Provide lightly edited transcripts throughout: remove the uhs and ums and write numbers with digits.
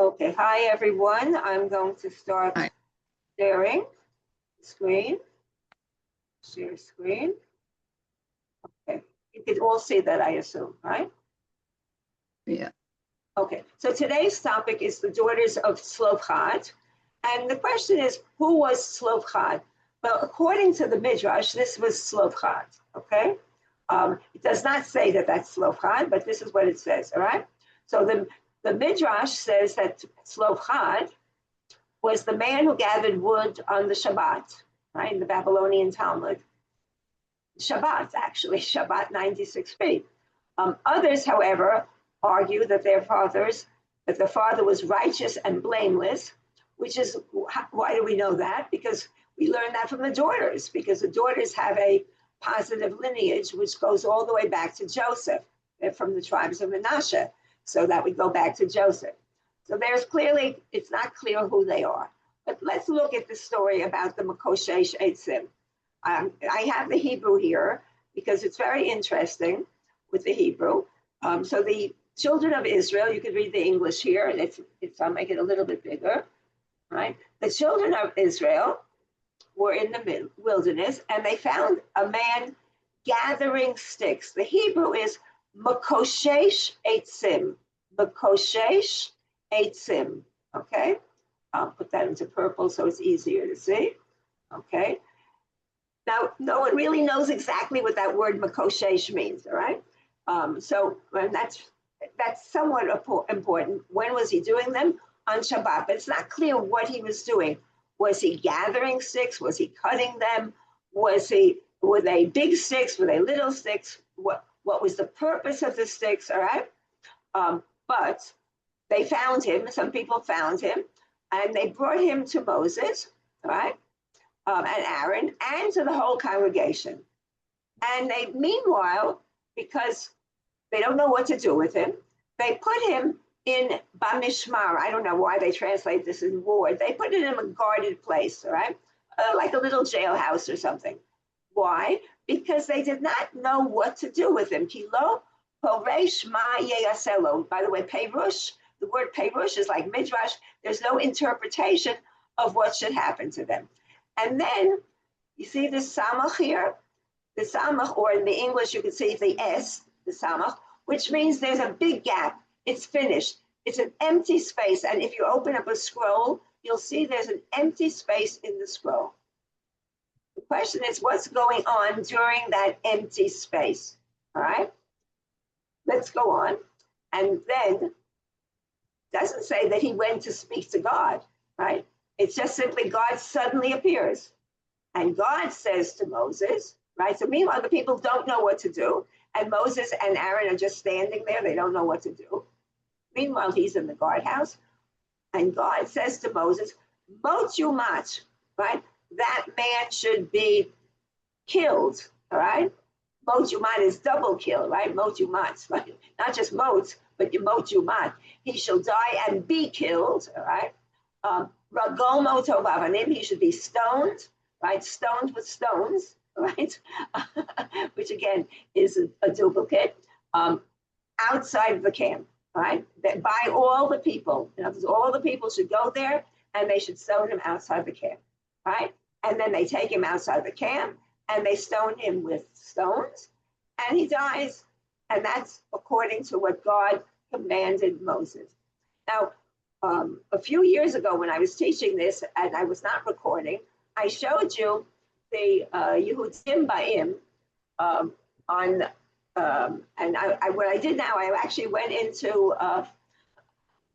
Okay, hi everyone. I'm going to start Hi. sharing screen. Share screen. Okay, you can all see that, I assume, right? Yeah. Okay, so today's topic is the daughters of Tzelophad. And the question is, who was Tzelophad? Well, according to the Midrash, this was Tzelophad, okay? It does not say that that's Tzelophad, but this is what it says, all right? So the Midrash says that Tzelophad was the man who gathered wood on the Shabbat, right, in the Babylonian Talmud. Shabbat, actually, Shabbat 96 feet. Others, however, argue that the father was righteous and blameless, which is, why do we know that? Because we learn that from the daughters, because the daughters have a positive lineage, which goes all the way back to Joseph. They're from the tribes of Manasseh, so that would go back to Joseph. So there's clearly, it's not clear who they are. But let's look at the story about the Mekoshesh eitzzim. I have the Hebrew here because it's very interesting with the Hebrew. So the children of Israel, you could read the English here, and I'll make it a little bit bigger, right? The children of Israel were in the wilderness, and they found a man gathering sticks. The Hebrew is Mekoshesh eitzzim. Mekoshesh eitzzim, okay? I'll put that into purple so it's easier to see, okay? Now, no one really knows exactly what that word Mekoshesh means, all right? So that's somewhat important. When was he doing them? On Shabbat, but it's not clear what he was doing. Was he gathering sticks? Was he cutting them? Were they big sticks? Were they little sticks? What was the purpose of the sticks, all right? But they found him, some people found him, and they brought him to Moses, all right? And Aaron, and to the whole congregation. And they, meanwhile, because they don't know what to do with him, they put him in Bamishmar. I don't know why they translate this in ward. They put it in a guarded place, all right? Like a little jailhouse or something. Why? Because they did not know what to do with him. Kilo, Poresh Ma Yeyaselo. By the way, Perush, the word Perush is like Midrash. There's no interpretation of what should happen to them. And then you see the samach here, the samach, or in the English you can see the S, the samach, which means there's a big gap. It's finished. It's an empty space. And if you open up a scroll, you'll see there's an empty space in the scroll. The question is, what's going on during that empty space? All right, let's go on. And then it doesn't say that he went to speak to God, right? It's just simply God suddenly appears. And God says to Moses, right? So meanwhile, the people don't know what to do. And Moses and Aaron are just standing there. They don't know what to do. Meanwhile, he's in the guardhouse. And God says to Moses, Mot yumat, right? That man should be killed, all right? Mot yumat is double kill, right? Mot yumat, right? Not just mot, but mot yumat. He shall die and be killed, all right? Ragol moto bavanim, he should be stoned, right? Stoned with stones, right? Which again is a duplicate, outside of the camp, right? That by all the people. In other words, all the people should go there and they should stone him outside the camp, right? And then they take him outside the camp and they stone him with stones and he dies. And that's according to what God commanded Moses. Now, a few years ago when I was teaching this and I was not recording, I showed you the eitzzim ba'im on, and what I did now, I actually went into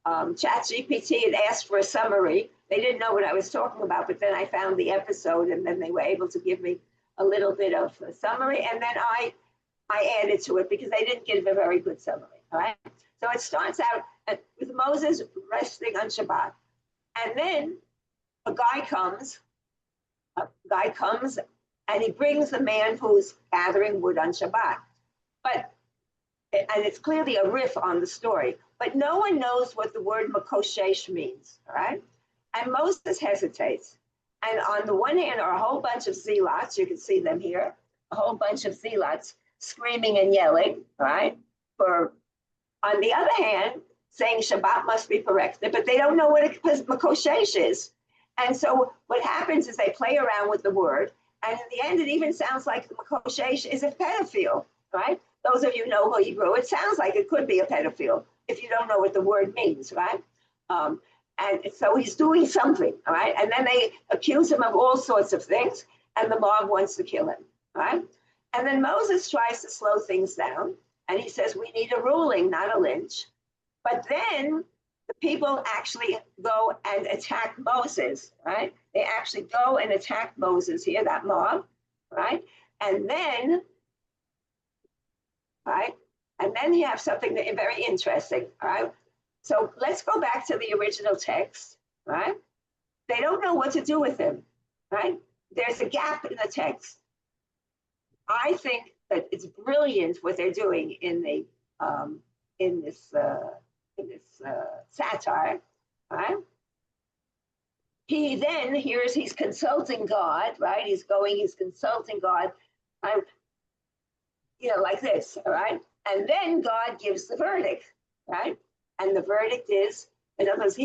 ChatGPT and asked for a summary. They didn't know what I was talking about, but then I found the episode and then they were able to give me a little bit of a summary. And then I added to it because they didn't give a very good summary, all right? So it starts out with Moses resting on Shabbat. And then a guy comes and he brings the man who's gathering wood on Shabbat. And it's clearly a riff on the story, but no one knows what the word Mekoshesh means, all right? And Moses hesitates. And on the one hand are a whole bunch of zealots, you can see them here, a whole bunch of zealots screaming and yelling, right? On the other hand, saying Shabbat must be corrected, but they don't know what a Mekoshesh is. And so what happens is they play around with the word, and in the end, it even sounds like the Mekoshesh is a pedophile, right? Those of you who know Hebrew, it sounds like it could be a pedophile if you don't know what the word means, right? And so he's doing something, all right? And then they accuse him of all sorts of things, and the mob wants to kill him, right? And then Moses tries to slow things down, and he says, we need a ruling, not a lynch. But then the people actually go and attack Moses, right? They actually go and attack Moses here, that mob, right? And then, right? And then you have something very interesting, all right? So let's go back to the original text, right? They don't know what to do with him, right? There's a gap in the text. I think that it's brilliant what they're doing in this satire, right? He then hears he's consulting God, right? He's consulting God, right? Like this, all right? And then God gives the verdict, right? And the verdict is, in other words,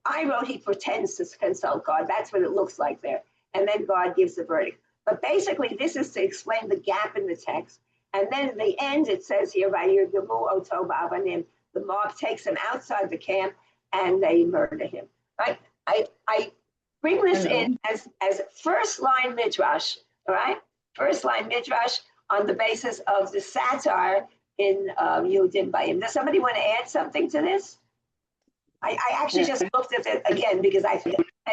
I wrote he pretends to consult God. That's what it looks like there. And then God gives the verdict. But basically, this is to explain the gap in the text. And then in the end, it says here, the mob takes him outside the camp and they murder him. Right? I bring this in as first line Midrash, all right? First line Midrash on the basis of the satire in Yehudim Bayim. Does somebody want to add something to this? I actually just looked at it again because I'd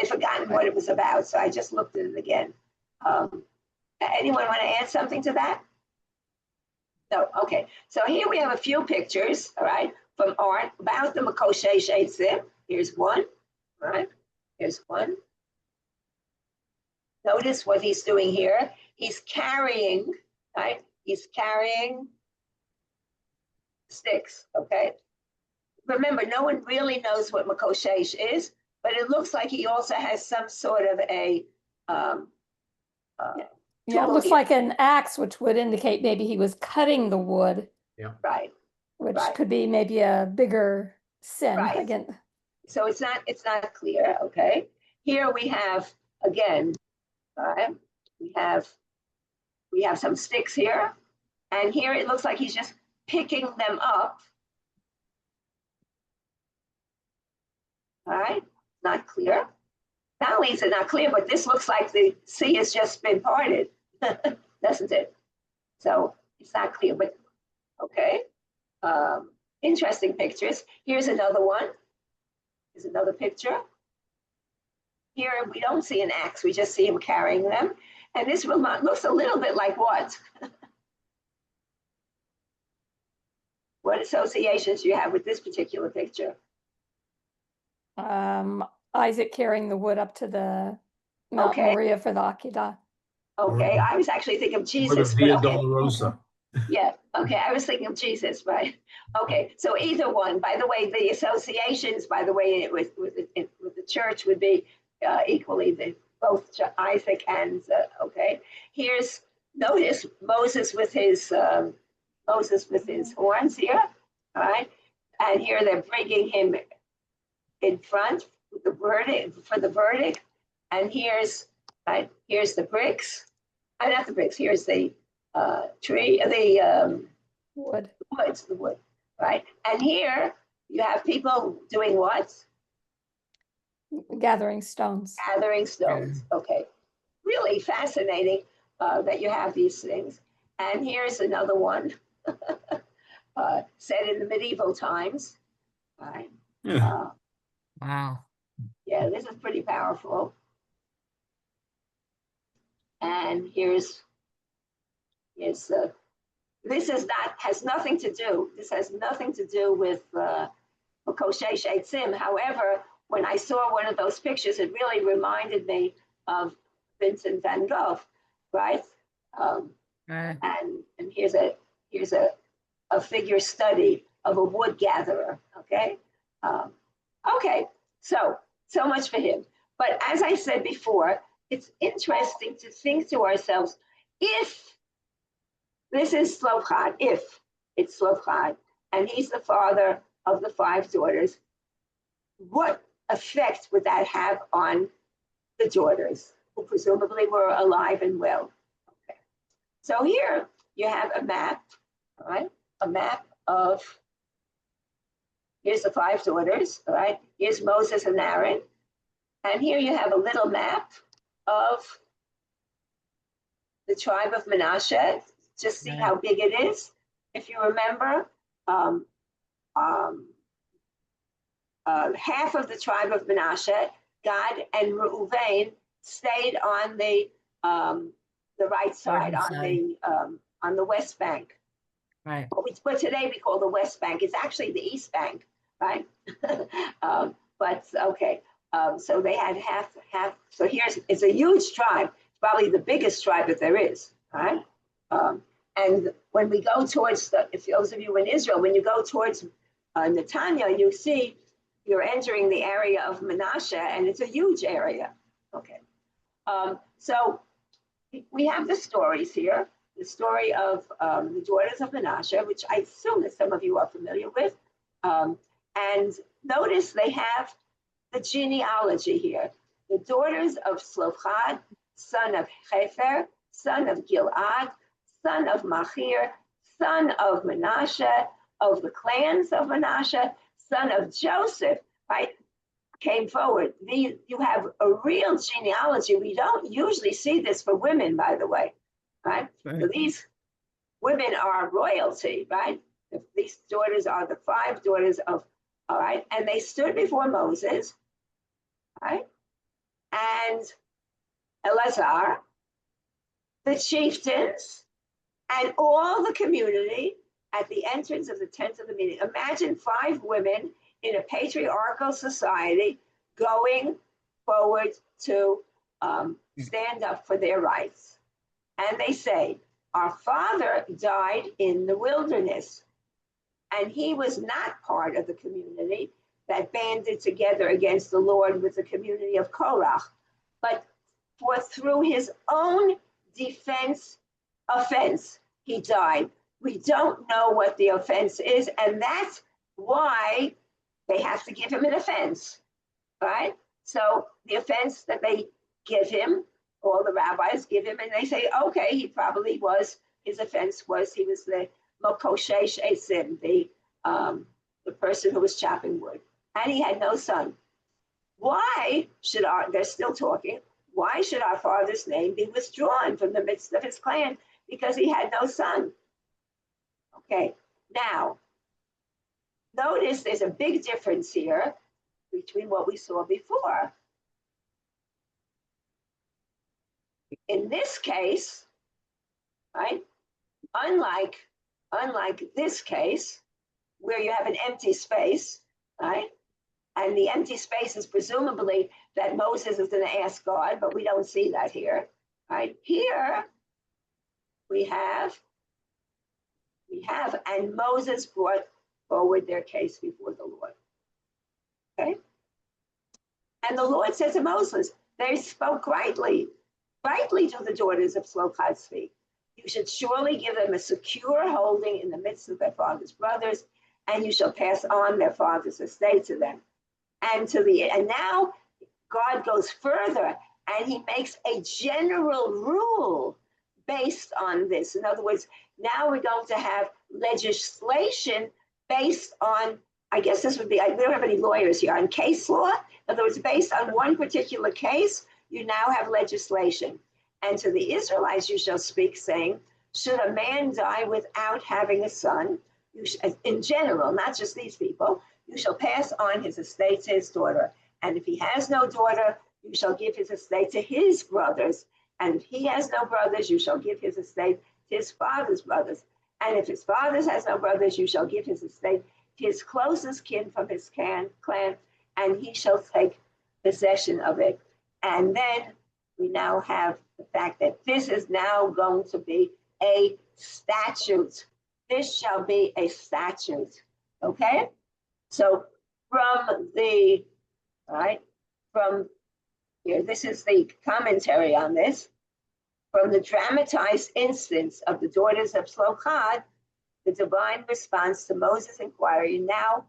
forgotten what it was about, so I just looked at it again. Anyone want to add something to that? No, okay. So here we have a few pictures, all right, from art about the Mekoshesh eitzzim. Here's one, all right? Here's one. Notice what he's doing here. He's carrying, right? He's carrying sticks, okay? Remember, no one really knows what Mekoshesh is, but it looks like he also has some sort of a it looks like an axe, which would indicate maybe he was cutting the wood. Yeah. Right. Which could be maybe a bigger sin. Right. Again. So it's not clear, okay? Here we have, again, we have some sticks here, and here it looks like he's just picking them up. All right, not clear. Not only is it not clear, but this looks like the sea has just been parted, doesn't it? So it's not clear, but okay. Interesting pictures. Here's another one. Here's another picture. Here we don't see an axe, we just see him carrying them. And this looks a little bit like what? What associations do you have with this particular picture? Isaac carrying the wood up to the Mount Moriah for the Akedah. Okay, I was actually thinking of Jesus. Via Dolorosa. Yeah, okay, I was thinking of Jesus, right? Okay, so either one. By the way, the associations, by the way, with the church would be equally both Isaac and okay. Notice Moses with his horns here, all right, and here they're bringing him in front with the verdict for the verdict, and here's the bricks, not the bricks. Here's the tree, the wood, the wood, right? And here you have people doing what? Gathering stones. Gathering stones. Okay, really fascinating that you have these things. And here's another one set in the medieval times. Right. Wow. Yeah, this is pretty powerful. And this has nothing to do. This has nothing to do with Mekoshesh eitzzim. However, when I saw one of those pictures, it really reminded me of Vincent van Gogh, right? And here's a figure study of a wood gatherer. Okay. Okay. So much for him. But as I said before, it's interesting to think to ourselves, if this is Tzelophad, if it's Tzelophad, and he's the father of the 5 daughters, what effect would that have on the daughters, who presumably were alive and well? Okay. So here you have a map, all right? A map of, here's the 5 daughters, all right? Here's Moses and Aaron. And here you have a little map of the tribe of Manasseh. Just see how big it is. If you remember, half of the tribe of Manasseh, Gad and Reuven, stayed on the right side, on the West Bank. Right. What today we call the West Bank. It's actually the East Bank, right? But okay, so they had half. So it's a huge tribe, probably the biggest tribe that there is, right? And when we go towards if those of you in Israel, when you go towards Netanya, you see you're entering the area of Manasseh, and it's a huge area. Okay, so we have the stories here. The story of the daughters of Manasseh, which I assume that some of you are familiar with. And notice they have the genealogy here. The daughters of Tzelophad, son of Hefer, son of Gilad, son of Machir, son of Manasseh, of the clans of Manasseh, son of Joseph, right? Came forward. You have a real genealogy. We don't usually see this for women, by the way, right? So these women are royalty, right? These daughters are the 5 daughters of, all right? And they stood before Moses, right? And Eleazar, the chieftains, and all the community at the entrance of the tent of the meeting. Imagine 5 women in a patriarchal society going forward to stand up for their rights. And they say, our father died in the wilderness, and he was not part of the community that banded together against the Lord with the community of Korach, but for through his own offense, he died. We don't know what the offense is, and that's why they have to give him an offense, right? So the offense that they give him, all the rabbis give him, and they say, okay, he probably was, his offense was he was the Mekoshesh eitzzim, the person who was chopping wood, and he had no son. Why should they're still talking, why should our father's name be withdrawn from the midst of his clan? Because he had no son. Okay, now, notice there's a big difference here between what we saw before. In this case, right, unlike this case, where you have an empty space, right, and the empty space is presumably that Moses is going to ask God, but we don't see that here, right? Here, we have, and Moses brought forward their case before the Lord. Okay? And the Lord said to Moses, they spoke rightly to the daughters of Tzelophad speak. You should surely give them a secure holding in the midst of their father's brothers, and you shall pass on their father's estate to them. And now God goes further, and he makes a general rule based on this. In other words, now we're going to have legislation based on, I guess this would be, we don't have any lawyers here, on case law. In other words, based on one particular case, you now have legislation. And to the Israelites you shall speak, saying, should a man die without having a son, in general, not just these people, you shall pass on his estate to his daughter. And if he has no daughter, you shall give his estate to his brothers. And if he has no brothers, you shall give his estate to his father's brothers. And if his father has no brothers, you shall give his estate to his closest kin from his clan, and he shall take possession of it. And then we now have the fact that this is now going to be a statute. This shall be a statute. Okay? So from here, this is the commentary on this. From the dramatized instance of the daughters of Tzelophad, the divine response to Moses' inquiry now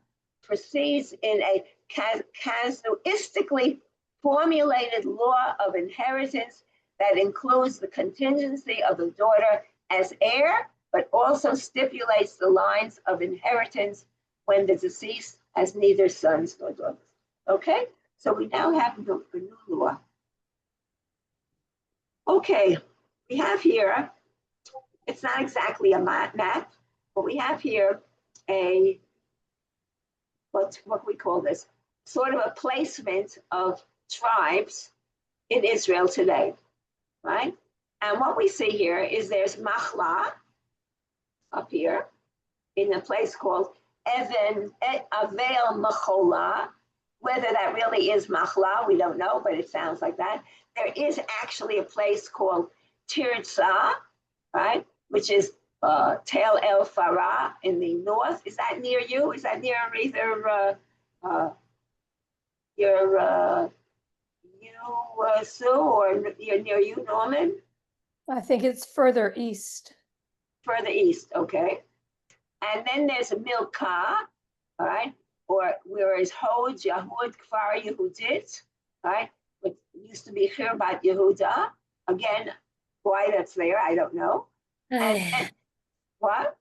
proceeds in a casuistically formulated law of inheritance that includes the contingency of the daughter as heir, but also stipulates the lines of inheritance when the deceased has neither sons nor daughters. Okay, so we now have a new law. Okay, we have here, it's not exactly a map, but we have here a, what we call this, sort of a placement of tribes in Israel today, right? And what we see here is there's Machla up here in a place called Avel Machola. Whether that really is Machla, we don't know, but it sounds like that. There is actually a place called Tirzah, right, which is Tel El Farah in the north. Is that near you? Is that near either you, Sue, or near you, Norman? I think it's further east. Further east, okay. And then there's a Milcah, all right, or whereas Hod, Yahud, Kfar Yehudit, right, which used to be Chirbat Yehuda. Again, why that's there, I don't know. And what?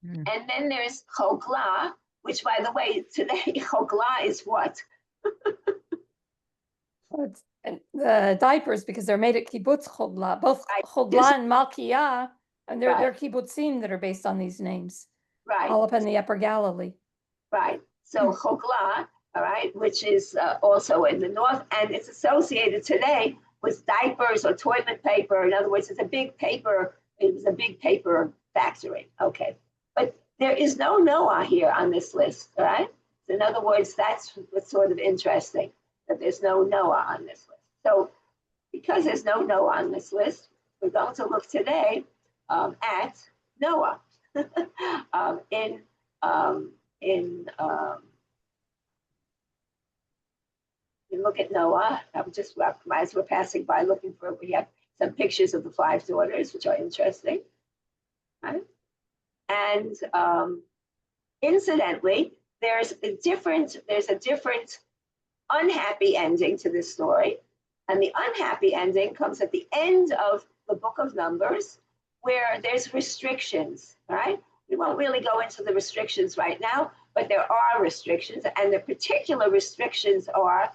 And then there's Chogla, which, by the way, today Chogla is what? It's the diapers, because they're made at kibbutz Chogla, both Chogla and Malkiah, and they're kibbutzim that are based on these names. Right. All up in the Upper Galilee. Right. So Chogla, all right, which is also in the north, and it's associated today with diapers or toilet paper. In other words, it's a big paper. It was a big paper factory. Okay, but there is no Noah here on this list. All right. So in other words, that's what's sort of interesting, that there's no Noah on this list. So because there's no Noah on this list, we're going to look today at Noah you look at Noah. I'm just, as we're passing by looking for, we have some pictures of the 5 daughters, which are interesting. Right? And incidentally, there's a different unhappy ending to this story. And the unhappy ending comes at the end of the book of Numbers, where there's restrictions, right? We won't really go into the restrictions right now, but there are restrictions. And the particular restrictions are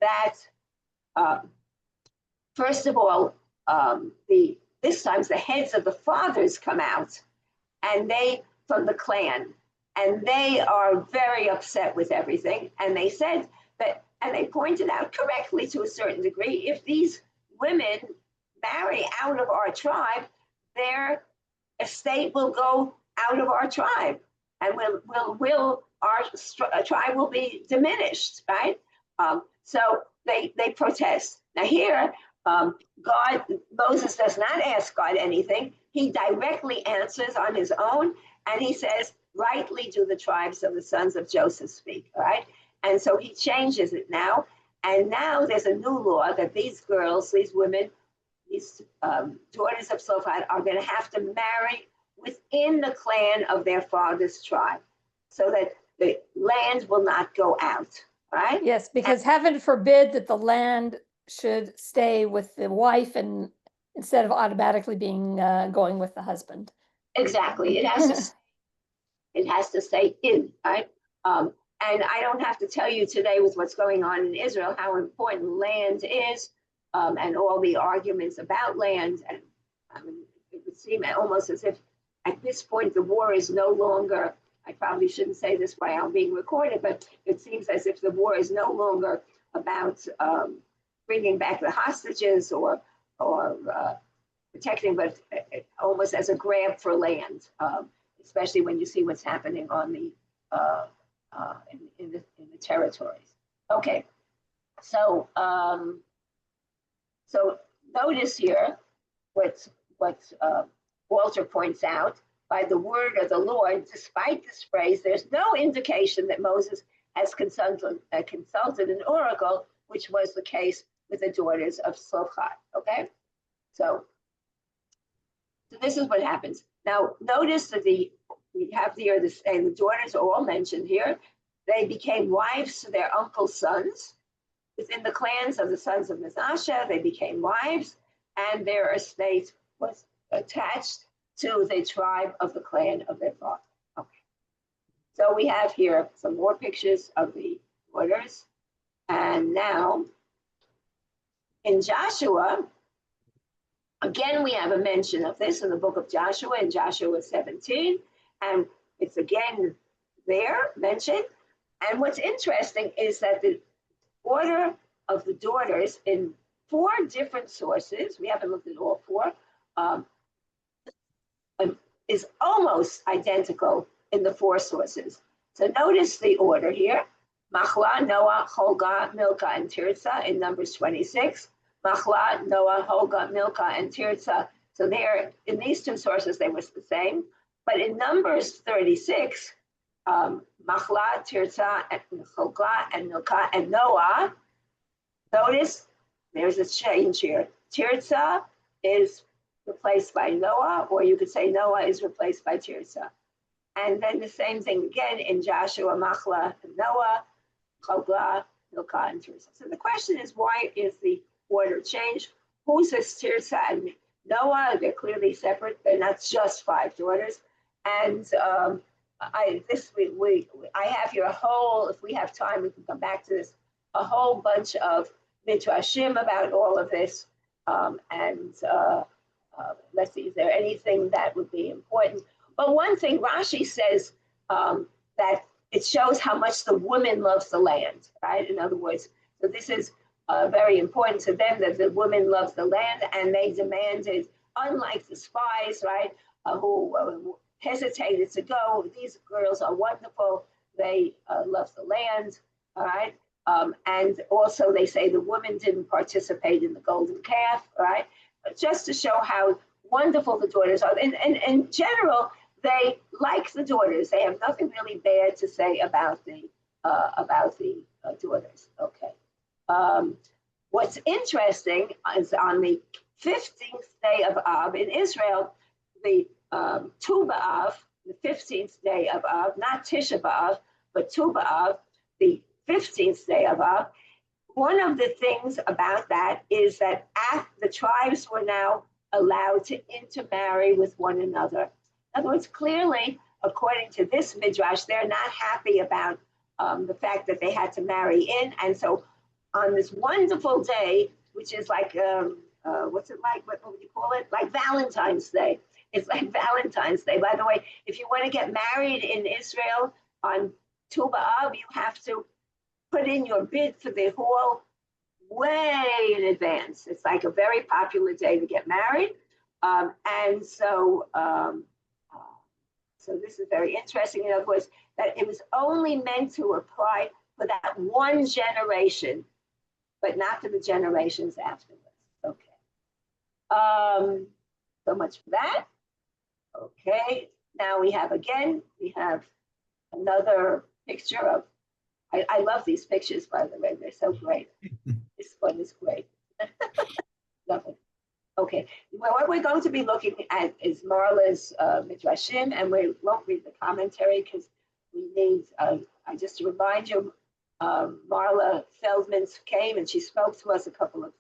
that, first of all, this time the heads of the fathers come out, and they, from the clan, and they are very upset with everything. And they said that, and they pointed out correctly to a certain degree, if these women marry out of our tribe, their estate will go out of our tribe, and our tribe will be diminished, right? So they protest. Now here, Moses does not ask God anything. He directly answers on his own, and he says, rightly do the tribes of the sons of Joseph speak, all right? And so he changes it now, and now there's a new law that these girls, these women, these daughters of Tzelophad are going to have to marry within the clan of their father's tribe, so that the land will not go out, right? Yes, because heaven forbid that the land should stay with the wife, and instead of automatically being going with the husband. Exactly, it has to stay in, right? And I don't have to tell you today, with what's going on in Israel, how important land is, and all the arguments about land. And I mean, it would seem almost as if at this point the war is no longer, I probably shouldn't say this while I'm being recorded, but it seems as if the war is no longer about bringing back the hostages or protecting, but almost as a grab for land, especially when you see what's happening on the in the territories. Okay, so so notice here what Walter points out. By the word of the Lord, despite this phrase, there's no indication that Moses has consulted an oracle, which was the case with the daughters of Tzelophad. Okay, so this is what happens. Now notice that the we have here this, and the daughters are all mentioned here. They became wives to their uncle's sons. Within the clans of the sons of Mekoshesh, they became wives, and their estate was attached to the tribe of the clan of their father. Okay. So we have here some more pictures of the daughters. And now, in Joshua, again, we have a mention of this in the book of Joshua, in Joshua 17, and it's again there mentioned. And what's interesting is that the order of the daughters in 4 different sources, we haven't looked at all 4, is almost identical in the 4 sources. So notice the order here. Machlah, Noah, Holga, Milcah, and Tirzah in Numbers 26. Machlah, Noah, Holga, Milcah, and Tirzah. So there, in these 2 sources, they were the same. But in Numbers 36, Machlah, Tirzah, and Holga, and Milcah, and Noah, notice there's a change here. Tirzah is replaced by Noah, or you could say Noah is replaced by Tirzah. And then the same thing again in Joshua, Machlah, and Noah, Choglah, Milcah, and Tirzah. So the question is, why is the order changed? Who's this Tirzah and Noah? They're clearly separate. They're not just 5 daughters. And I have here a whole, if we have time, we can come back to this, a whole bunch of Midrashim about all of this. Let's see, is there anything that would be important? But one thing Rashi says that it shows how much the woman loves the land, right? In other words, so this is very important to them that the woman loves the land, and they demanded, unlike the spies, right, who hesitated to go, these girls are wonderful, they love the land, all right? And also they say the woman didn't participate in the golden calf, right? Just to show how wonderful the daughters are. And in general, they like the daughters. They have nothing really bad to say about the daughters. Okay. What's interesting is on the 15th day of Av in Israel, the Tu B'Av, the 15th day of Av, not Tisha B'Av, but Tu B'Av, the 15th day of Av. One of the things about that is that the tribes were now allowed to intermarry with one another. In other words, clearly, according to this Midrash, they're not happy about the fact that they had to marry in. And so on this wonderful day, which is like, what's it like? What would you call it? Like Valentine's Day. It's like Valentine's Day. By the way, if you want to get married in Israel on Tu B'Av, you have to put in your bid for the hall way in advance. It's like a very popular day to get married. So this is very interesting. In other words, that it was only meant to apply for that one generation, but not for the generations afterwards. Okay. So much for that. Okay. Now we have another picture of, I love these pictures, by the way. They're so great. This one is great. Love it. Okay. Well, what we're going to be looking at is Marla's Midrashim, and we won't read the commentary because we need, just to remind you, Marla Feldman came and she spoke to us a couple of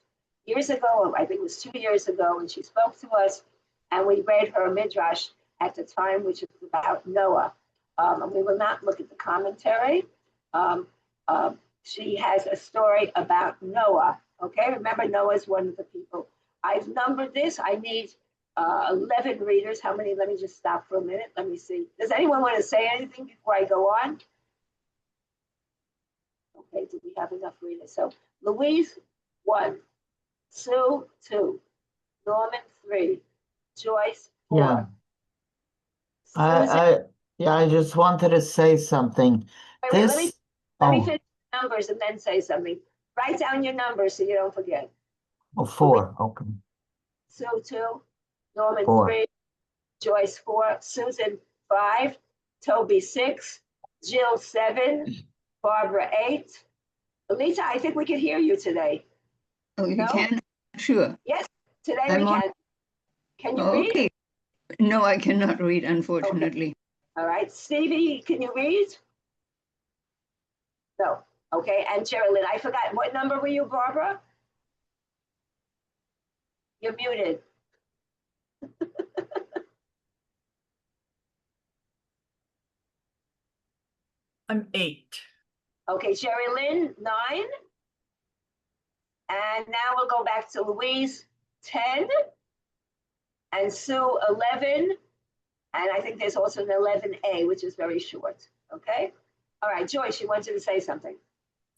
years ago, I think it was 2 years ago, and she spoke to us, and we read her Midrash at the time, which is about Noah. And we will not look at the commentary. She has a story about Noah. Okay, remember Noah's one of the people. I've numbered this. I need 11 readers. How many? Let me just stop for a minute. Let me see. Does anyone want to say anything before I go on? Okay, do we have enough readers? So Louise, 1. Sue, 2. Norman, 3. Joyce, 4. Yeah. I just wanted to say something. Let me finish the numbers and then say something. Write down your numbers so you don't forget. 4. Okay. Sue, 2. Norman, 4. 3. Joyce, 4. Susan, 5. Toby, 6. Jill, 7. Barbara, 8. Alita, I think we can hear you today. Oh, you can? Sure. Yes, today we can. Can you read? Okay. No, I cannot read, unfortunately. All right, Stevie, can you read? No. Okay, and Geraldine, I forgot, what number were you, Barbara? You're muted. I'm 8. Okay, Sherry Lynn, 9. And now we'll go back to Louise, 10. And Sue, 11. And I think there's also an 11A, which is very short. Okay? All right, Joyce, you wanted to say something.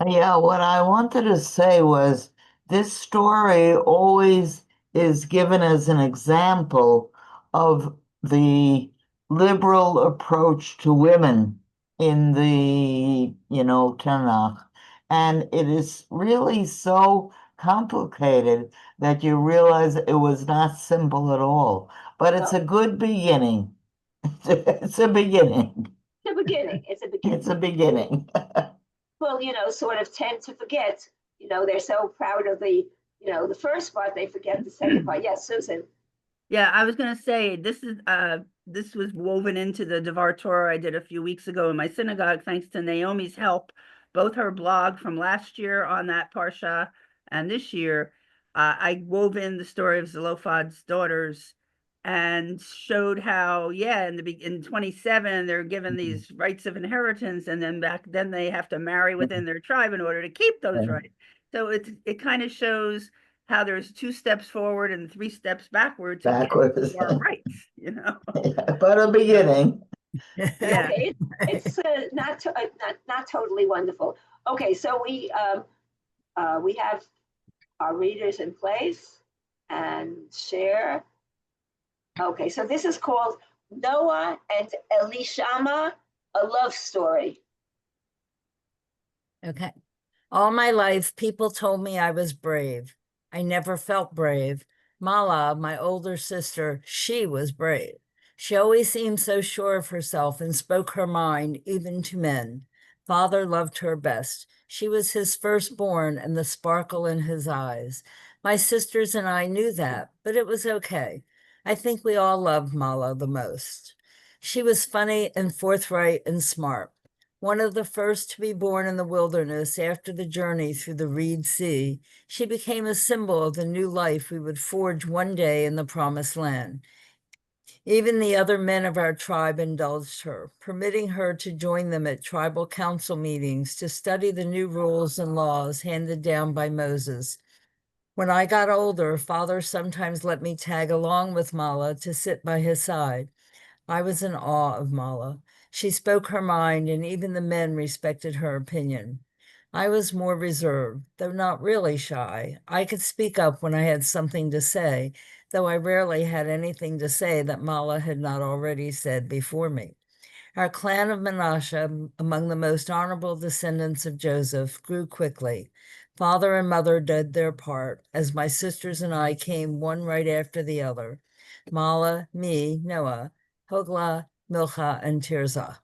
Yeah, what I wanted to say was this story always is given as an example of the liberal approach to women in the, Tanakh. And it is really so complicated that you realize it was not simple at all. But it's a good beginning. It's a beginning. It's a beginning. It's a beginning. It's a beginning. People, sort of tend to forget, they're so proud of the first part, they forget the second part. Yes, Susan. Yeah, I was going to say, this was woven into the Devar Torah I did a few weeks ago in my synagogue, thanks to Naomi's help. Both her blog from last year on that Parsha and this year, I wove in the story of Zelophad's daughters and showed how, in 27, they're given these rights of inheritance, and then they have to marry within their tribe in order to keep those rights. So it kind of shows how there's 2 steps forward and 3 steps backward to get our rights, Yeah, but a beginning. Yeah. Okay, it's not totally wonderful. Okay, so we have our readers in place and share. Okay, so this is called Noah and Elishama, a love story. Okay. All my life, people told me I was brave. I never felt brave. Mala, my older sister, she was brave. She always seemed so sure of herself and spoke her mind, even to men. Father loved her best. She was his firstborn and the sparkle in his eyes. My sisters and I knew that, but it was okay. I think we all loved Mala the most. She was funny and forthright and smart. One of the first to be born in the wilderness after the journey through the Reed Sea, she became a symbol of the new life we would forge one day in the Promised Land. Even the other men of our tribe indulged her, permitting her to join them at tribal council meetings to study the new rules and laws handed down by Moses. When I got older, Father sometimes let me tag along with Mala to sit by his side. I was in awe of Mala. She spoke her mind, and even the men respected her opinion. I was more reserved, though not really shy. I could speak up when I had something to say, though I rarely had anything to say that Mala had not already said before me. Our clan of Menashe, among the most honorable descendants of Joseph, grew quickly. Father and mother did their part, as my sisters and I came one right after the other. Mala, me, Noah, Hogla, Milcha, and Tirzah.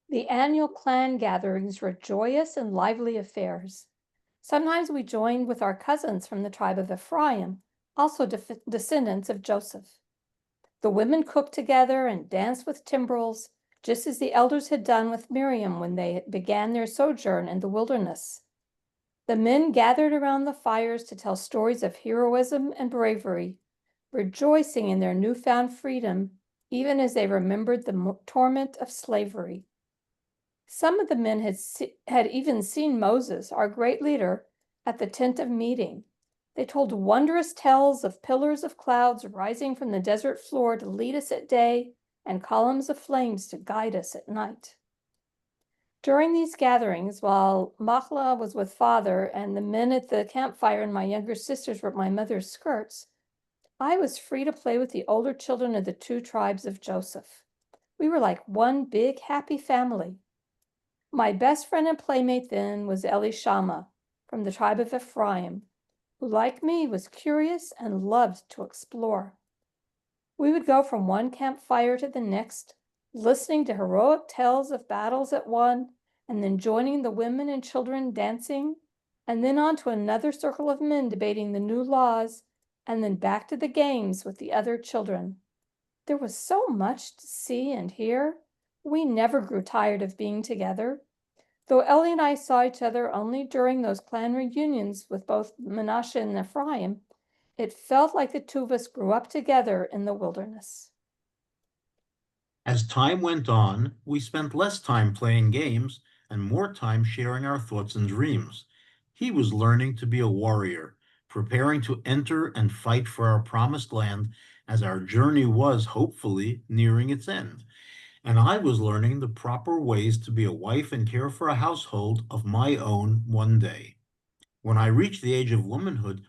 The annual clan gatherings were joyous and lively affairs. Sometimes we joined with our cousins from the tribe of Ephraim, also descendants of Joseph. The women cooked together and danced with timbrels, just as the elders had done with Miriam when they began their sojourn in the wilderness. The men gathered around the fires to tell stories of heroism and bravery, rejoicing in their newfound freedom, even as they remembered the torment of slavery. Some of the men had even seen Moses, our great leader, at the tent of meeting. They told wondrous tales of pillars of clouds rising from the desert floor to lead us at day and columns of flames to guide us at night. During these gatherings, while Machla was with father and the men at the campfire and my younger sisters were at my mother's skirts, I was free to play with the older children of the 2 tribes of Joseph. We were like one big happy family. My best friend and playmate then was Elishama from the tribe of Ephraim, who, like me, was curious and loved to explore. We would go from one campfire to the next, listening to heroic tales of battles at one, and then joining the women and children dancing, and then on to another circle of men debating the new laws, and then back to the games with the other children. There was so much to see and hear. We never grew tired of being together. Though Ellie and I saw each other only during those clan reunions with both Menashe and Ephraim, it felt like the two of us grew up together in the wilderness. As time went on, we spent less time playing games and more time sharing our thoughts and dreams. He was learning to be a warrior, preparing to enter and fight for our promised land as our journey was hopefully nearing its end. And I was learning the proper ways to be a wife and care for a household of my own one day. When I reached the age of womanhood,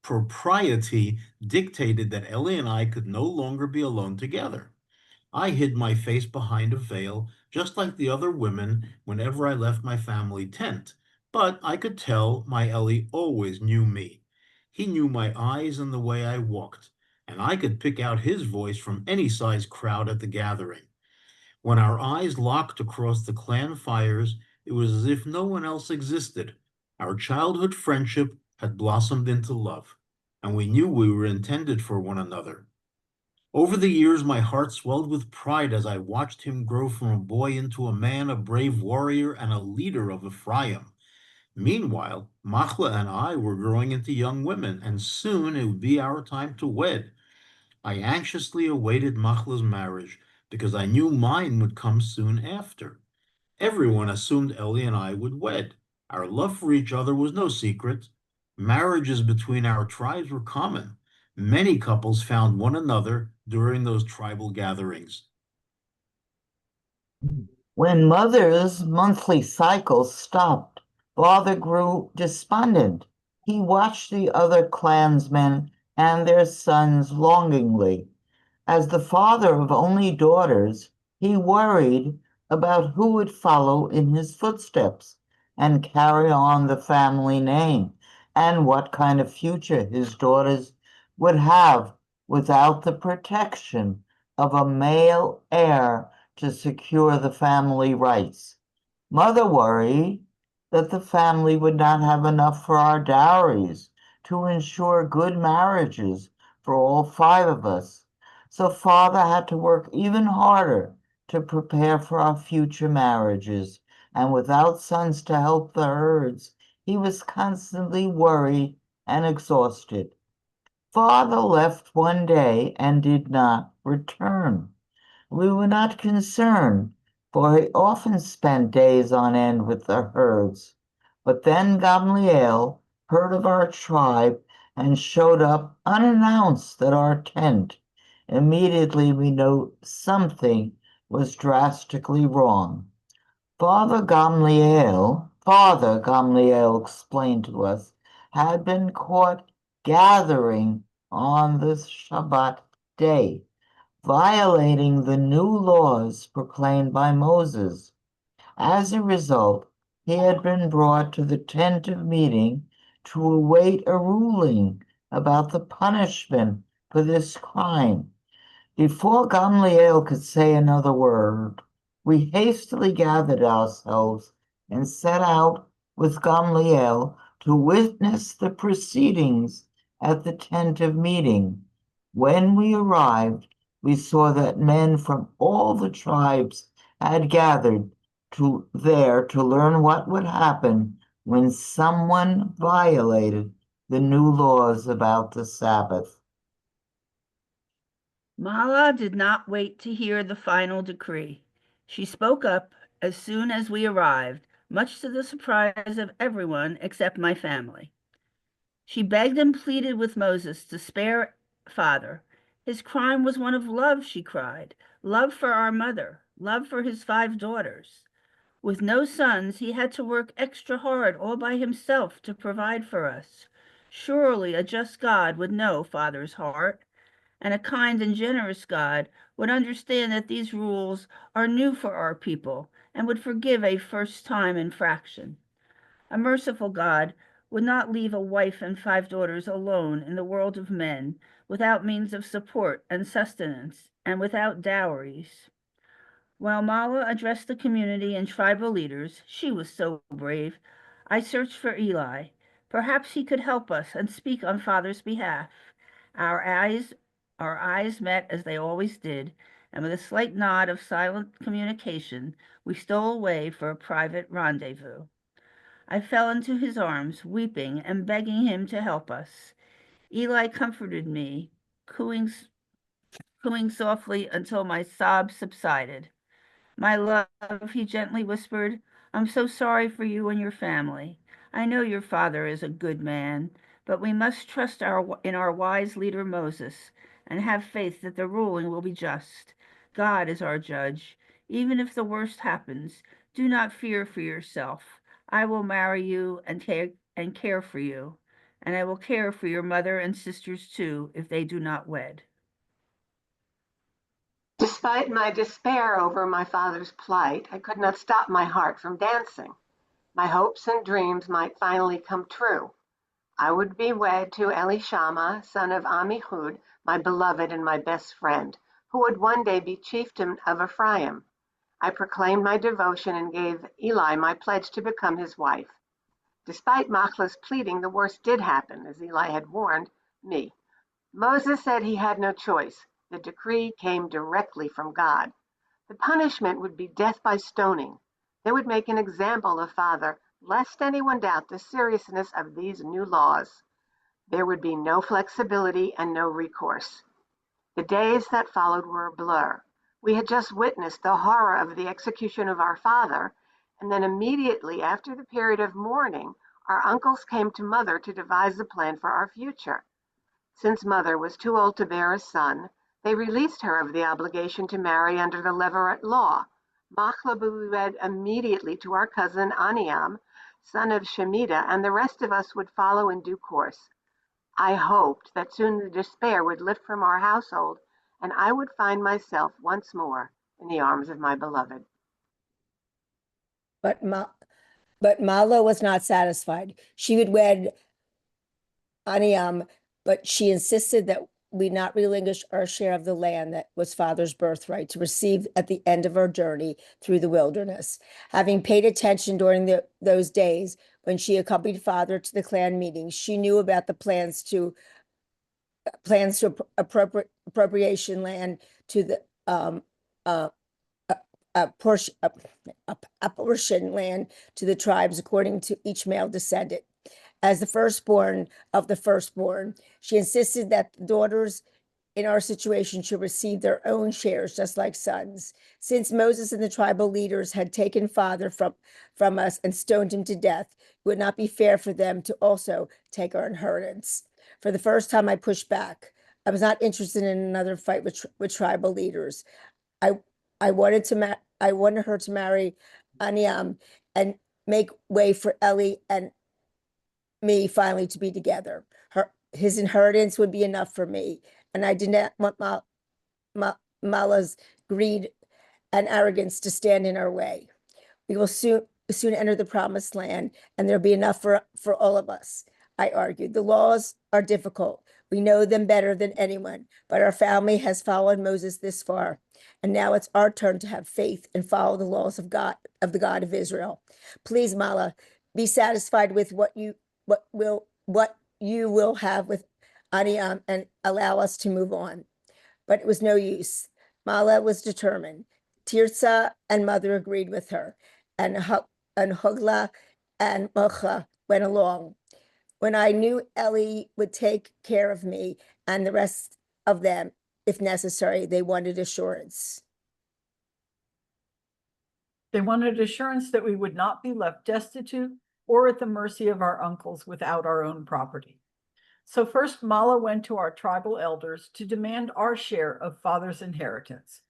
propriety dictated that Ellie and I could no longer be alone together. I hid my face behind a veil, just like the other women, whenever I left my family tent. But I could tell my Ellie always knew me. He knew my eyes and the way I walked, and I could pick out his voice from any size crowd at the gathering. When our eyes locked across the clan fires, it was as if no one else existed. Our childhood friendship had blossomed into love, and we knew we were intended for one another. Over the years, my heart swelled with pride as I watched him grow from a boy into a man, a brave warrior, and a leader of Ephraim. Meanwhile, Machla and I were growing into young women, and soon it would be our time to wed. I anxiously awaited Machla's marriage because I knew mine would come soon after. Everyone assumed Ellie and I would wed. Our love for each other was no secret. Marriages between our tribes were common. Many couples found one another during those tribal gatherings. When Mother's monthly cycle stopped, Father grew despondent. He watched the other clansmen and their sons longingly. As the father of only daughters, he worried about who would follow in his footsteps and carry on the family name, and what kind of future his daughters would have without the protection of a male heir to secure the family rights. Mother worried that the family would not have enough for our dowries to ensure good marriages for all five of us. So Father had to work even harder to prepare for our future marriages, and without sons to help the herds, he was constantly worried and exhausted. Father left one day and did not return. We were not concerned, for he often spent days on end with the herds. But then Gamliel heard of our tribe and showed up unannounced at our tent. Immediately we knew something was drastically wrong. Father Gamliel explained to us, had been caught gathering on this Shabbat day, violating the new laws proclaimed by Moses. As a result, he had been brought to the tent of meeting to await a ruling about the punishment for this crime. Before Gamliel could say another word, we hastily gathered ourselves and set out with Gamliel to witness the proceedings at the tent of meeting. When we arrived, we saw that men from all the tribes had gathered there to learn what would happen when someone violated the new laws about the Sabbath. Mala did not wait to hear the final decree. She spoke up as soon as we arrived, much to the surprise of everyone except my family. She begged and pleaded with Moses to spare Father. His crime was one of love, she cried, love for our mother, love for his 5 daughters. With no sons, he had to work extra hard all by himself to provide for us. Surely a just God would know Father's heart, and a kind and generous God would understand that these rules are new for our people and would forgive a first-time infraction. A merciful God would not leave a wife and 5 daughters alone in the world of men, without means of support and sustenance, and without dowries. While Mala addressed the community and tribal leaders, she was so brave, I searched for Eli. Perhaps he could help us and speak on Father's behalf. Our eyes Our eyes met as they always did, and with a slight nod of silent communication, we stole away for a private rendezvous. I fell into his arms, weeping and begging him to help us. Eli comforted me, cooing softly until my sobs subsided. My love, he gently whispered, I'm so sorry for you and your family. I know your father is a good man, but we must trust in our wise leader Moses and have faith that the ruling will be just. God is our judge. Even if the worst happens, do not fear for yourself. I will marry you and care for you, and I will care for your mother and sisters too if they do not wed. Despite my despair over my father's plight, I could not stop my heart from dancing. My hopes and dreams might finally come true. I would be wed to Elishama, son of Amihud, my beloved and my best friend, who would one day be chieftain of Ephraim. I proclaimed my devotion and gave Eli my pledge to become his wife. Despite Machla's pleading, the worst did happen, as Eli had warned me. Moses said he had no choice. The decree came directly from God. The punishment would be death by stoning. They would make an example of father, lest anyone doubt the seriousness of these new laws. There would be no flexibility and no recourse. The days that followed were a blur. We had just witnessed the horror of the execution of our father, and then immediately after the period of mourning, our uncles came to mother to devise a plan for our future. Since mother was too old to bear a son, they released her of the obligation to marry under the Levirate law. Machla wed immediately to our cousin Aniam, son of Shemida, and the rest of us would follow in due course. I hoped that soon the despair would lift from our household, and I would find myself once more in the arms of my beloved. But Mala was not satisfied. She would wed Aniam, but she insisted that we not relinquish our share of the land that was father's birthright to receive at the end of our journey through the wilderness. Having paid attention during those days when she accompanied father to the clan meetings, she knew about the plans to appropriation land to the apportion land to the tribes according to each male descendant. As the firstborn of the firstborn, she insisted that the daughters in our situation should receive their own shares, just like sons. Since Moses and the tribal leaders had taken father from us and stoned him to death, it would not be fair for them to also take our inheritance. For the first time, I pushed back. I was not interested in another fight with tribal leaders. I wanted her to marry Aniam and make way for Eli and me finally to be together. His inheritance would be enough for me, and I did not want Mala's greed and arrogance to stand in our way. We will soon enter the promised land, and there'll be enough for all of us. I argued. The laws are difficult. We know them better than anyone, but our family has followed Moses this far, and now it's our turn to have faith and follow the laws of God, of the God of Israel. Please, Mala, be satisfied with what you will have with Aniam and allow us to move on. But it was no use. Mala was determined. Tirza and mother agreed with her, and Hogla and Mocha went along. When I knew Eli would take care of me and the rest of them, if necessary, they wanted assurance. They wanted assurance that we would not be left destitute or at the mercy of our uncles without our own property. So first, Mala went to our tribal elders to demand our share of father's inheritance.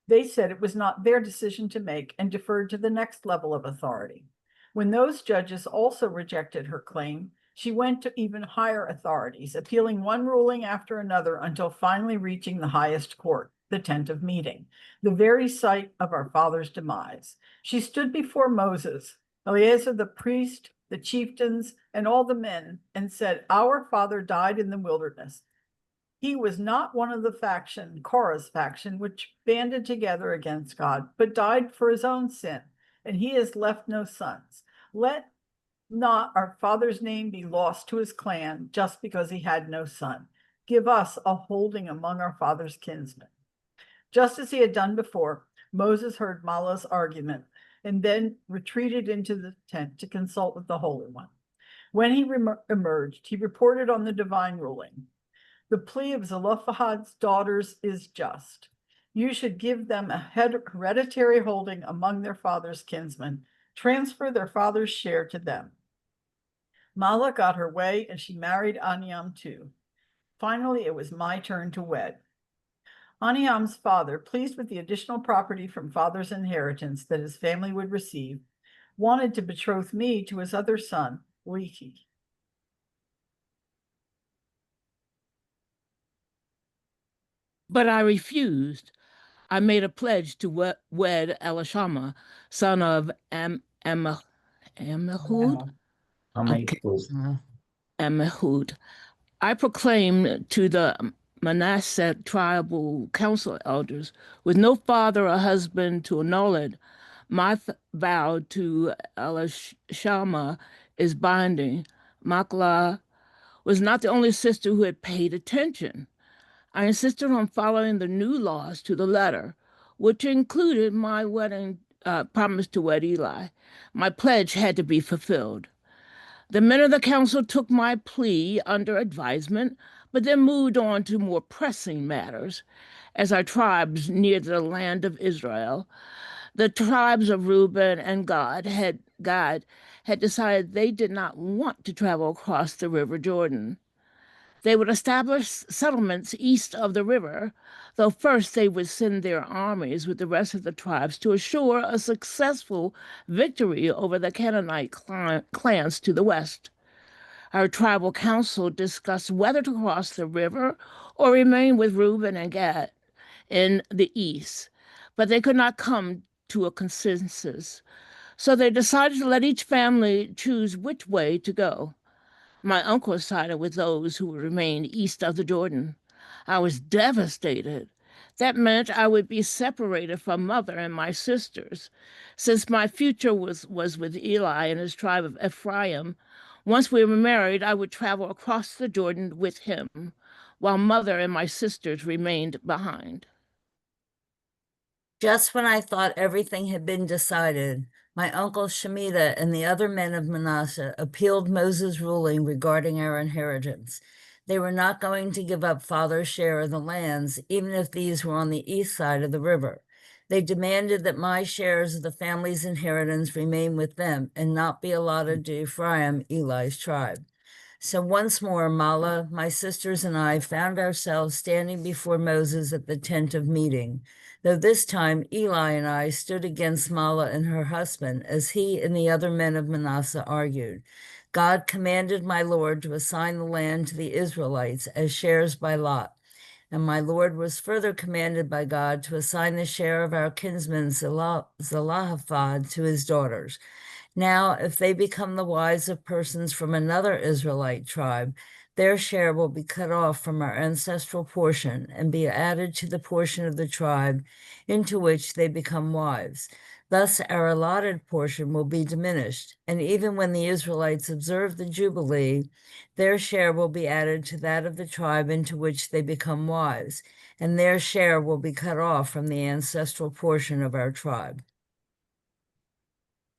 They said it was not their decision to make and deferred to the next level of authority. When those judges also rejected her claim, she went to even higher authorities, appealing one ruling after another until finally reaching the highest court, the tent of meeting, the very site of our father's demise. She stood before Moses, Eleazar the priest, the chieftains, and all the men, and said, "Our father died in the wilderness. He was not one of the faction, Korah's faction, which banded together against God, but died for his own sin, and he has left no sons. Let not our father's name be lost to his clan just because he had no son. give us a holding among our father's kinsmen. Just as he had done before, Moses heard Mahlah's argument and then retreated into the tent to consult with the Holy One. When he emerged, he reported on the divine ruling. The plea of Zelophehad's daughters is just. You should give them a hereditary holding among their father's kinsmen, transfer their father's share to them. Mahlah got her way, and she married Aniam too. Finally, it was my turn to wed. Aniam's father, pleased with the additional property from father's inheritance that his family would receive, wanted to betroth me to his other son, Lehi. But I refused. I made a pledge to wed Elishama, son of Ammihud. Ammihud. I proclaimed to the Manasseh tribal council elders, with no father or husband to annul it, my vow to Elishama is binding. Maklah was not the only sister who had paid attention. I insisted on following the new laws to the letter, which included my wedding promise to wed Eli. My pledge had to be fulfilled. The men of the council took my plea under advisement, but then moved on to more pressing matters. As our tribes neared the land of Israel, the tribes of Reuben and Gad had decided they did not want to travel across the river Jordan. They would establish settlements east of the river, though first they would send their armies with the rest of the tribes to assure a successful victory over the Canaanite clans to the west. Our tribal council discussed whether to cross the river or remain with Reuben and Gad in the east, but they could not come to a consensus. So they decided to let each family choose which way to go. My uncle sided with those who would remain east of the Jordan. I was devastated. That meant I would be separated from mother and my sisters. Since my future was with Eli and his tribe of Ephraim, once we were married, I would travel across the Jordan with him, while mother and my sisters remained behind. Just when I thought everything had been decided, my uncle Shemitah and the other men of Manasseh appealed Moses' ruling regarding our inheritance. They were not going to give up father's share of the lands, even if these were on the east side of the river. They demanded that my shares of the family's inheritance remain with them and not be allotted to Ephraim, Eli's tribe. So once more, Mahlah, my sisters, and I found ourselves standing before Moses at the tent of meeting, though this time Eli and I stood against Mahlah and her husband as he and the other men of Manasseh argued. God commanded my Lord to assign the land to the Israelites as shares by lot, and my Lord was further commanded by God to assign the share of our kinsman Tzelophad to his daughters. Now, if they become the wives of persons from another Israelite tribe, their share will be cut off from our ancestral portion and be added to the portion of the tribe into which they become wives. Thus, our allotted portion will be diminished, and even when the Israelites observe the Jubilee, their share will be added to that of the tribe into which they become wives, and their share will be cut off from the ancestral portion of our tribe.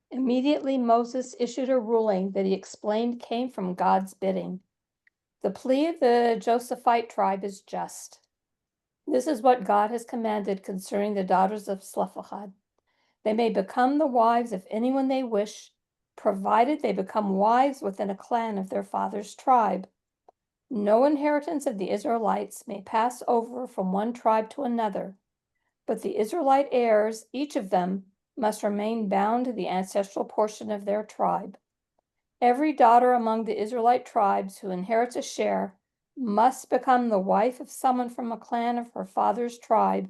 Immediately, Moses issued a ruling that he explained came from God's bidding. The plea of the Josephite tribe is just. This is what God has commanded concerning the daughters of Tzelophad. They may become the wives of anyone they wish, provided they become wives within a clan of their father's tribe. No inheritance of the Israelites may pass over from one tribe to another, but the Israelite heirs, each of them, must remain bound to the ancestral portion of their tribe. Every daughter among the Israelite tribes who inherits a share must become the wife of someone from a clan of her father's tribe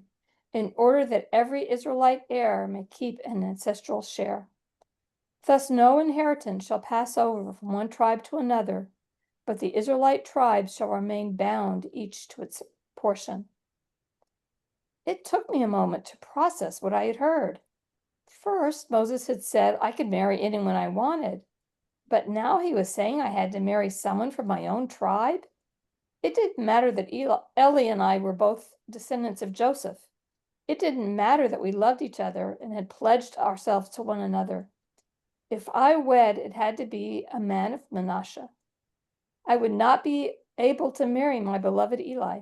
in order that every Israelite heir may keep an ancestral share. Thus, no inheritance shall pass over from one tribe to another, but the Israelite tribes shall remain bound each to its portion. It took me a moment to process what I had heard. First, Moses had said I could marry anyone I wanted, but now he was saying I had to marry someone from my own tribe. It didn't matter that Ellie and I were both descendants of Joseph. It didn't matter that we loved each other and had pledged ourselves to one another. If I wed, it had to be a man of Manasseh. I would not be able to marry my beloved Eli.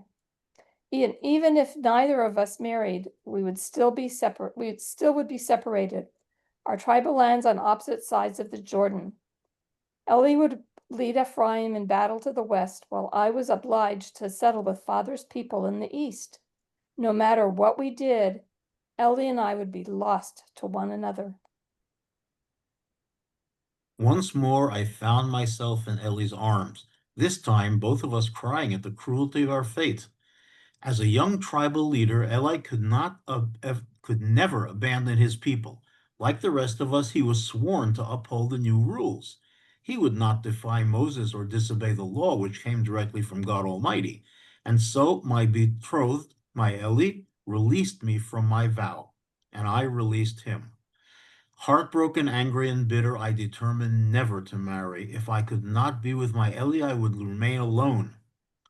Even if neither of us married, we would still be separate. We still would be separated. Our tribal lands on opposite sides of the Jordan. Eli would lead Ephraim in battle to the west, while I was obliged to settle with father's people in the east. No matter what we did, Eli and I would be lost to one another. Once more, I found myself in Eli's arms, this time both of us crying at the cruelty of our fate. As a young tribal leader, Eli could never abandon his people. Like the rest of us, he was sworn to uphold the new rules. He would not defy Moses or disobey the law, which came directly from God Almighty. And so my betrothed, my Eli, released me from my vow, and I released him. Heartbroken, angry, and bitter, I determined never to marry. If I could not be with my Eli, I would remain alone.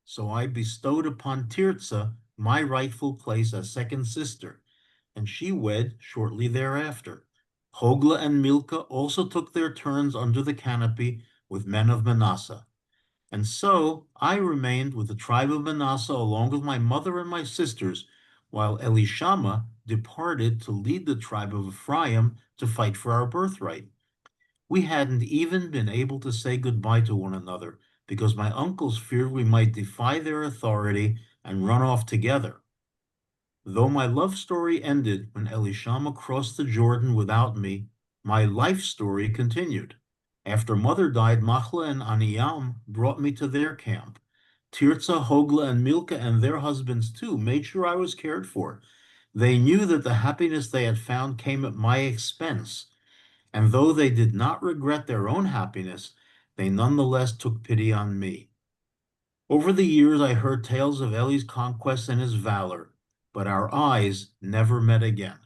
So I bestowed upon Tirzah my rightful place as second sister, and she wed shortly thereafter. Hogla and Milcah also took their turns under the canopy with men of Manasseh. And so I remained with the tribe of Manasseh along with my mother and my sisters, while Elishama departed to lead the tribe of Ephraim to fight for our birthright. We hadn't even been able to say goodbye to one another because my uncles feared we might defy their authority and run off together. Though my love story ended when Elishama crossed the Jordan without me, my life story continued. After mother died, Machla and Aniyam brought me to their camp. Tirzah, Hogla, and Milcah and their husbands too made sure I was cared for. They knew that the happiness they had found came at my expense. And though they did not regret their own happiness, they nonetheless took pity on me. Over the years, I heard tales of Eli's conquests and his valor, but our eyes never met again.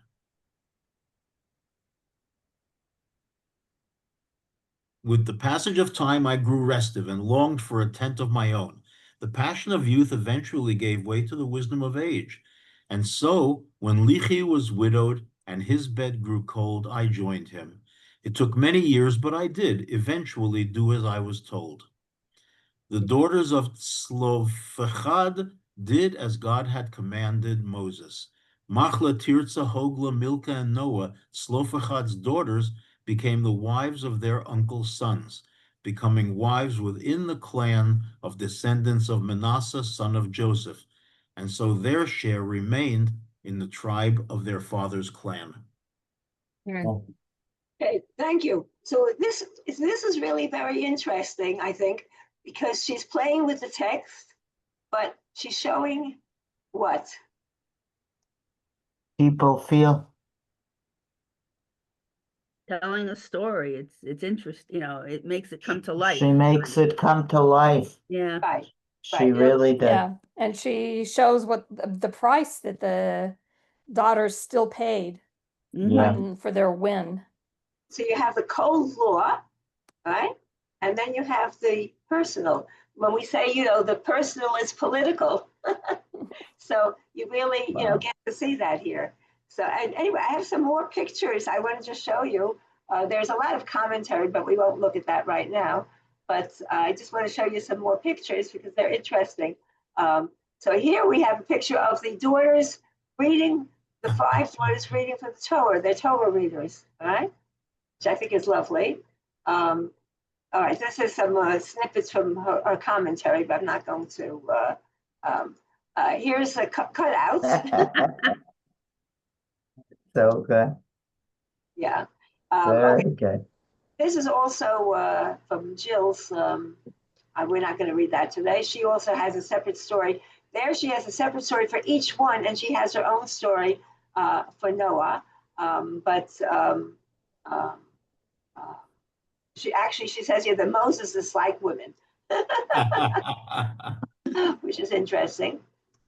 With the passage of time, I grew restive and longed for a tent of my own. The passion of youth eventually gave way to the wisdom of age. And so, when Lichi was widowed and his bed grew cold, I joined him. It took many years, but I did eventually do as I was told. The daughters of Tzelophad did as God had commanded Moses. Machla, Tirzah, Hogla, Milcah, and Noah, Tzelophad's daughters, became the wives of their uncle's sons, becoming wives within the clan of descendants of Manasseh, son of Joseph, and so their share remained in the tribe of their father's clan. Okay, thank you. So this is really very interesting, I think, because she's playing with the text, but she's showing what? People feel. Telling a story. It's interesting, it makes it come to life. She makes it come to life. Yeah. Right. She really did. Yeah, and she shows what the price that the daughters still paid for their win. So you have the cold law, right? And then you have the personal. When we say, the personal is political. So you really, get to see that here. So anyway, I have some more pictures I wanted to show you. There's a lot of commentary, but we won't look at that right now. But I just want to show you some more pictures because they're interesting. So here we have a picture of the daughters reading, the 5 daughters reading from the Torah. They're Torah readers, all right? Which I think is lovely. All right, this is some snippets from her commentary, but I'm not going to. Here's a cutout. So good. Yeah. Very good. This is also from Jill's. We're not going to read that today. She also has a separate story. There she has a separate story for each one, and she has her own story for Noah. She says here that Moses is like women, which is interesting.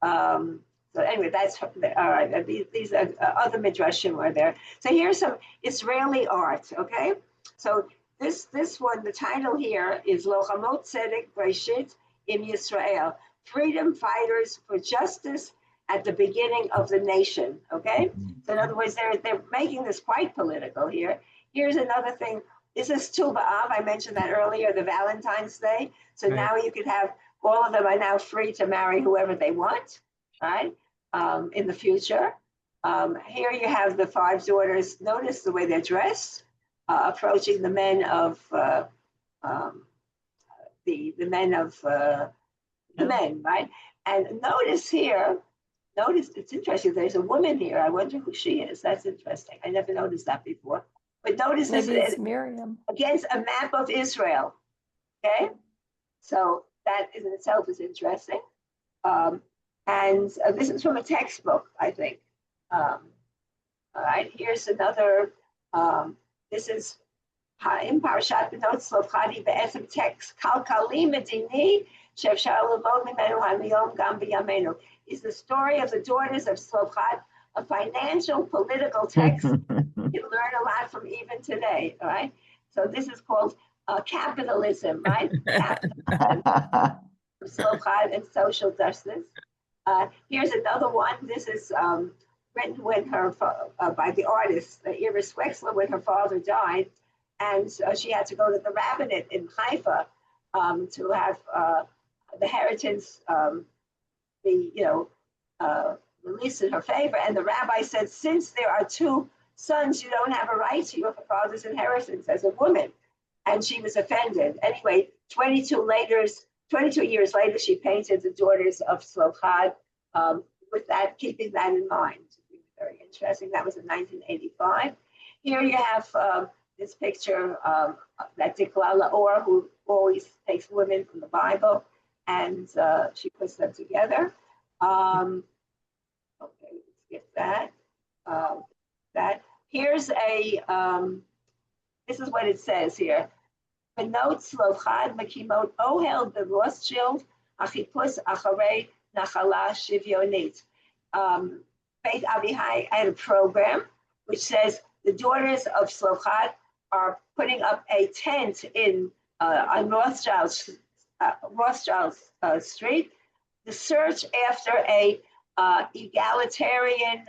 So anyway, that's all right. These are other midrashim are there. So here's some Israeli art. Okay, so this one, the title here is Lochamot Tzedek Breshit Im Yisrael, freedom fighters for justice at the beginning of the nation, okay? So in other words, they're making this quite political here. Here's another thing. This is Tu B'Av. I mentioned that earlier, the Valentine's Day. So now you could have, all of them are now free to marry whoever they want, right? In the future. Here you have the 5 daughters. Notice the way they're dressed, approaching the men of the men, right? And notice here, it's interesting. There's a woman here. I wonder who she is. That's interesting. I never noticed that before. But notice Maybe this it's Miriam. against a map of Israel. Okay, so that in itself is interesting. And this is from a textbook, I think. All right, here's another. This is in Parashat Benot Tzlophad be'etzem text kalkali medini she'efshar lelmod mimenu hayom gam b'yameinu. Is the story of the daughters of Tzlophad, a financial political text you can learn a lot from even today. All right, so this is called capitalism, right? Capitalism, Tzlophad and social justice. Here's another one. This is written when by the artist Iris Wexler when her father died, and she had to go to the rabbinate in Haifa to have the inheritance released in her favor. And the rabbi said, since there are 2 sons, you don't have a right to your father's inheritance as a woman. And she was offended. Anyway, 22 years later, she painted the daughters of Tzlophad with that, keeping that in mind. Very interesting. That was in 1985. Here you have this picture that Dikla Or, who always takes women from the Bible, and she puts them together. Okay, let's skip that. Here's a, this is what it says here. Benot Tzlophad Mekimot Ohel Rothschild Achipus Acharei Nachala Shivyonit. Beit Avihai had a program which says the daughters of Tzlophad are putting up a tent on Rothschild Street, the search after a egalitarian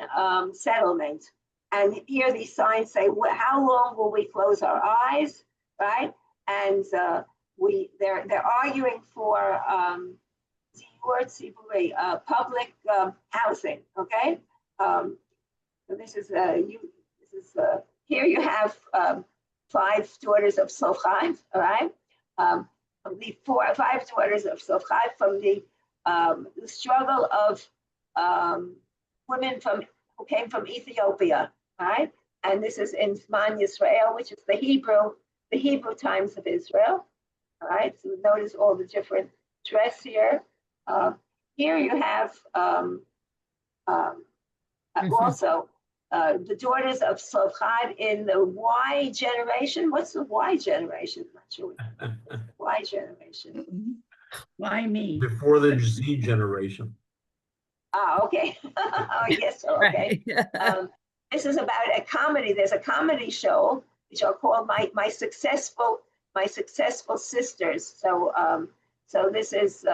settlement. And here these signs say, how long will we close our eyes, right? And they're arguing for public housing, okay? So this is here you have 5 daughters of Tzlophad, all right? The 5 daughters of Tzlophad from the struggle of women who came from Ethiopia, right? And this is in Zman Yisrael, which is the Hebrew times of Israel, all right? So notice all the different dress here. Here you have also the daughters of Tzlophad in the Y generation. What's the Y generation? I'm not sure. Y generation. Why me? Before the Z generation. Okay. Oh, yes. Okay. This is about a comedy. There's a comedy show which are called My Successful Sisters. So this is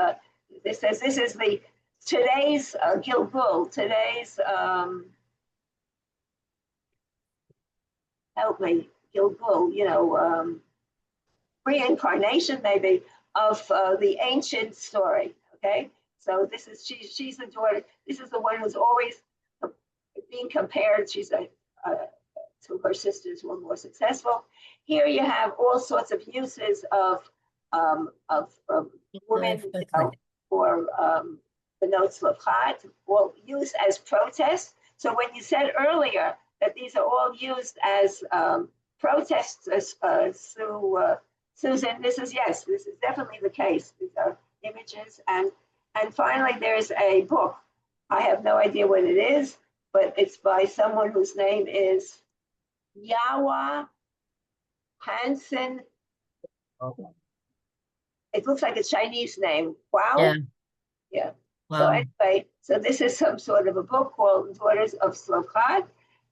today's Gilgul, today's help me, Gilgul, reincarnation maybe of the ancient story. Okay, so this is she's the daughter. This is the one who's always being compared. She's to her sisters who are more successful. Here you have all sorts of uses of women or the notes of Tzlophad, all used as protests. So when you said earlier that these are all used as protests, Susan, this is definitely the case. These are images. And finally, there's a book. I have no idea what it is, but it's by someone whose name is Yawa Hansen. It looks like a Chinese name. Wow. Yeah. Wow. So anyway, so this is some sort of a book called Daughters of Tzlophad.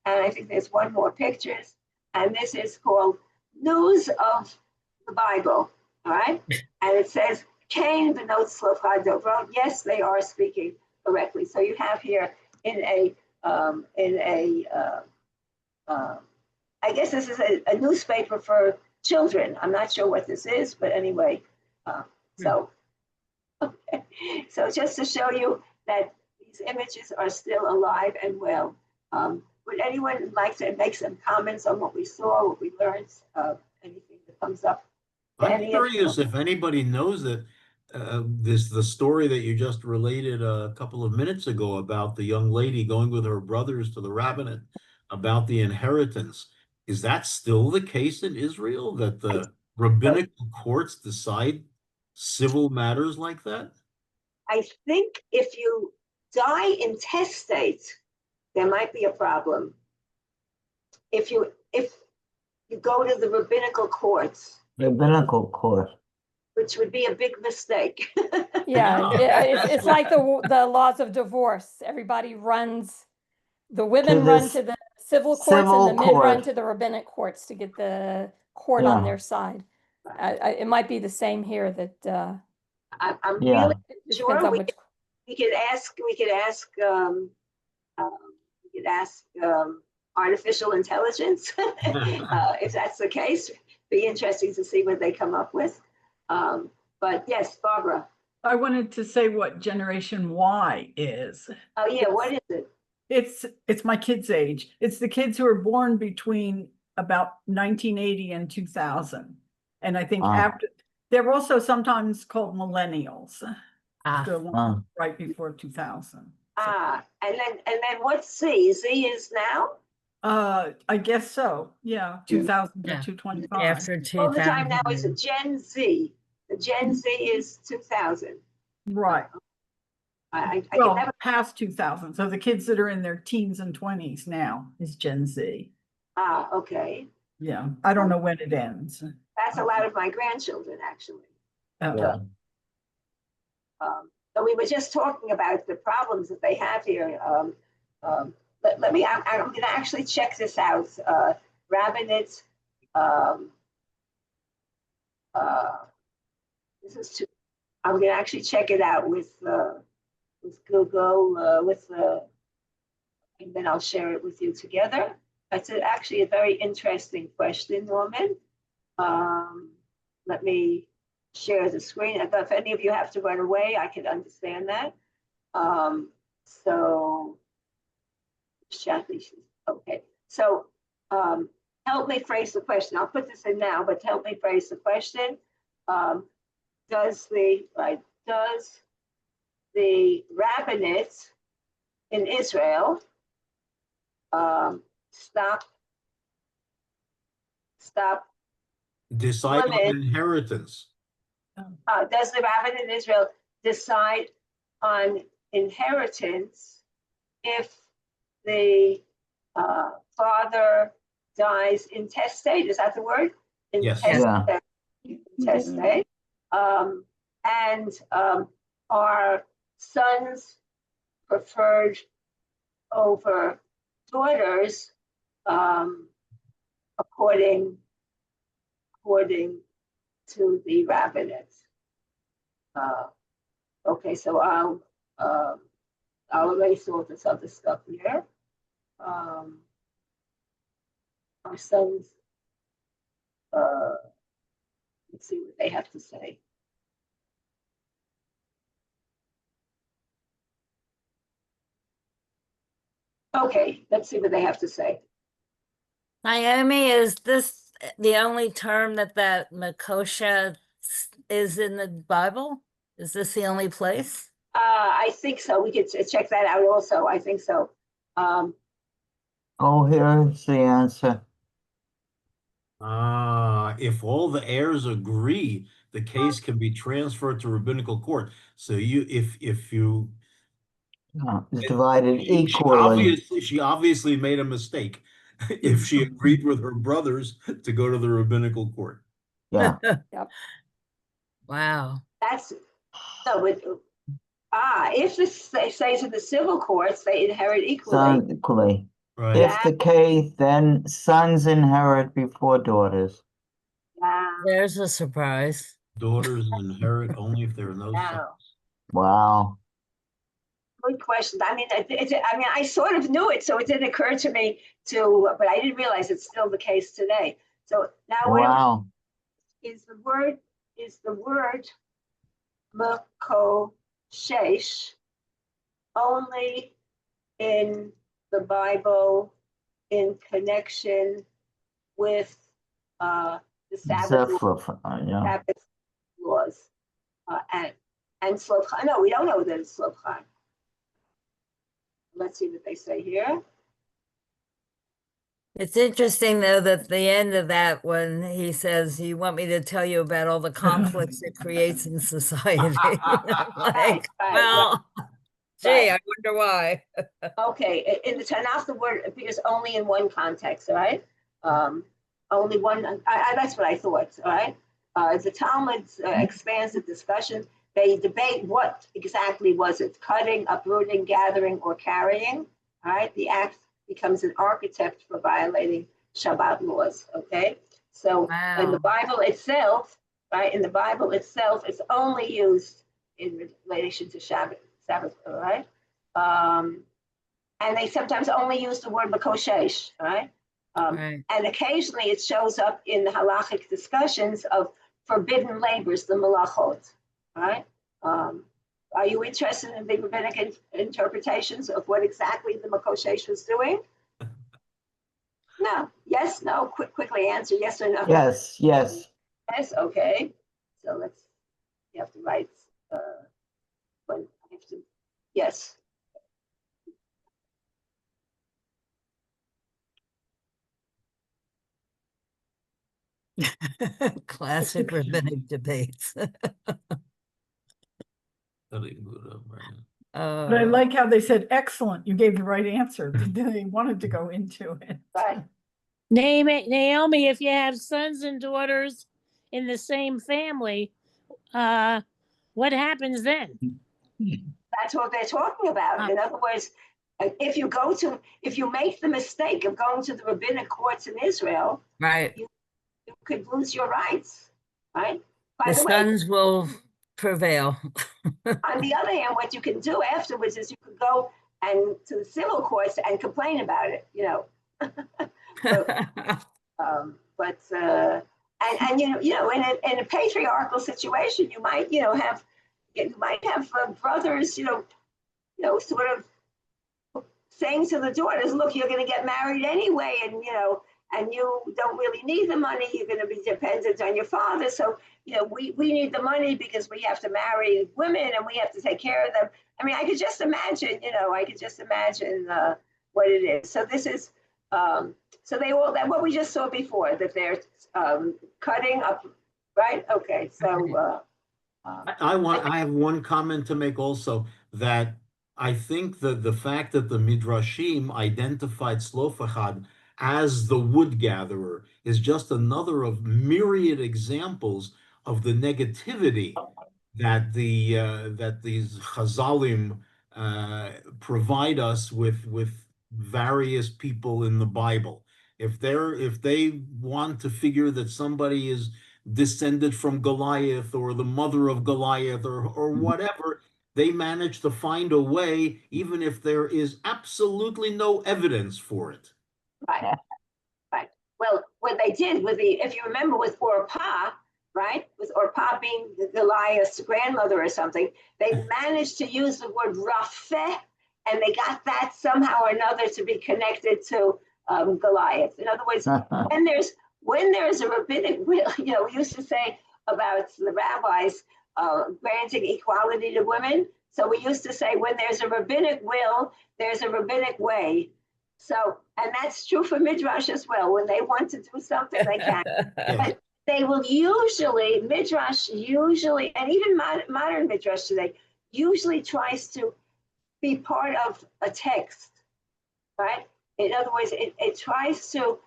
And I think there's one more pictures. And this is called News of the Bible. All right. And it says Cain denotes Tzelophad Dobro. Yes, they are speaking correctly. So you have here I guess this is a newspaper for children. I'm not sure what this is, but anyway, so just to show you that these images are still alive and well. Would anyone like to make some comments on what we saw, what we learned, anything that comes up? I'm curious if anybody knows that the story that you just related a couple of minutes ago about the young lady going with her brothers to the rabbinate about the inheritance. Is that still the case in Israel, that the rabbinical courts decide civil matters like that? I think if you die intestate, there might be a problem. If you go to the rabbinical courts, which would be a big mistake. Yeah, it's like the laws of divorce. Everybody runs, the women run to the civil courts and the men run to the rabbinic courts to get the court on their side. It might be the same here, that I'm really sure we could ask artificial intelligence if that's the case. Be interesting to see what they come up with. But yes, Barbara. I wanted to say what Generation Y is. Oh yeah, what is it? It's my kids' age. It's the kids who were born between about 1980 and 2000. And I think after, they're also sometimes called millennials. Right before 2000. And then what's Z? Z is now? I guess so. Yeah, 2000 to 225. After 2000. All the time now is a Gen Z. The Gen Z is 2000. Right. I well, past 2000. So the kids that are in their teens and 20s now is Gen Z. Okay. Yeah, I don't know when it ends. That's a lot of my grandchildren, actually. Yeah. So we were just talking about the problems that they have here. I'm going to actually check this out. Rabbinate. I'm going to actually check it out with Google, and then I'll share it with you together. That's actually a very interesting question, Norman. Let me share the screen. If any of you have to run away, I can understand that. So, okay. So, help me phrase the question. I'll put this in now, but help me phrase the question. Does the rabbinate in Israel stop decide on inheritance? Does the rabbinate in Israel decide on inheritance if the father dies intestate? Is that the word? Intestate. Yes. Intestate. And are sons preferred over daughters according to the rabbinate? Okay, so I'll erase all this other stuff here. Our sons, let's see what they have to say. Okay, let's see what they have to say. Naomi, is this the only term that Mekoshesh is in the Bible? Is this the only place? I think so. We could check that out also. I think so. Here's the answer. If all the heirs agree, the case can be transferred to rabbinical court. So if you it's divided equally. She obviously made a mistake if she agreed with her brothers to go to the rabbinical court. Yeah. Yep. Wow. That's so. If this says in the civil courts, they inherit equally. Right. If the case, then sons inherit before daughters. There's a surprise. Daughters inherit only if there are no sons. Wow. Wow. Good question. I mean, I sort of knew it, so it didn't occur to me but I didn't realize it's still the case today. So now Wow. is the word Mekoshesh only in the Bible in connection with the Sabbath Yeah. Sabbath laws and Tzelophad? No, we don't know that it's Tzelophad. Let's see what they say here. It's interesting, though, that the end of that, when he says, "You want me to tell you about all the conflicts it creates in society?" Like, well, gee, I wonder why. Okay, in the Tanakh, the word appears only in one context, all right? Only one, that's what I thought, all right? As the Talmud expands the discussion, they debate what exactly was it, cutting, uprooting, gathering, or carrying, all right? The act becomes an architect for violating Shabbat laws, okay? So in the Bible itself, right, it's only used in relation to Sabbath, all right? And they sometimes only use the word Mekoshesh, right? Right. And occasionally it shows up in the halachic discussions of forbidden labors, the malachot, right? Are you interested in the rabbinic interpretations of what exactly the Mekoshesh was doing? No. Yes, no, quickly answer yes or no. Yes, yes. Yes, okay. So you have to write, yes. Classic rabbinic debates. But I like how they said, excellent, you gave the right answer. They wanted to go into it. Right. Naomi, if you have sons and daughters in the same family, what happens then? That's what they're talking about. In other words, if you make the mistake of going to the rabbinic courts in Israel, Right. You could lose your rights, right? The sons will prevail. On the other hand, what you can do afterwards is you could go to the civil courts and complain about it, you know. In a patriarchal situation, you might have brothers, sort of saying to the daughters, look, you're going to get married anyway, and you don't really need the money. You're going to be dependent on your father. So, we need the money because we have to marry women and we have to take care of them. I mean, I could just imagine, what it is. So this is, so that what we just saw before, that they're cutting up, right? Okay, so. I have one comment to make also, that I think that the fact that the Midrashim identified Tzelophad as the wood gatherer is just another of myriad examples of the negativity that these Chazalim provide us with various people in the Bible. If they want to figure that somebody is descended from Goliath or the mother of Goliath or whatever, they manage to find a way, even if there is absolutely no evidence for it. Right. Well, what they did if you remember with Orpah, right, with Orpah being Goliath's grandmother or something, they managed to use the word Rapheh, and they got that somehow or another to be connected to Goliath. In other words, when there's a rabbinic will, we used to say about the rabbis granting equality to women. So we used to say, when there's a rabbinic will, there's a rabbinic way. So, and that's true for Midrash as well. When they want to do something, they can. But they will Midrash usually, and even modern Midrash today, usually tries to be part of a text, right? In other words, it tries to,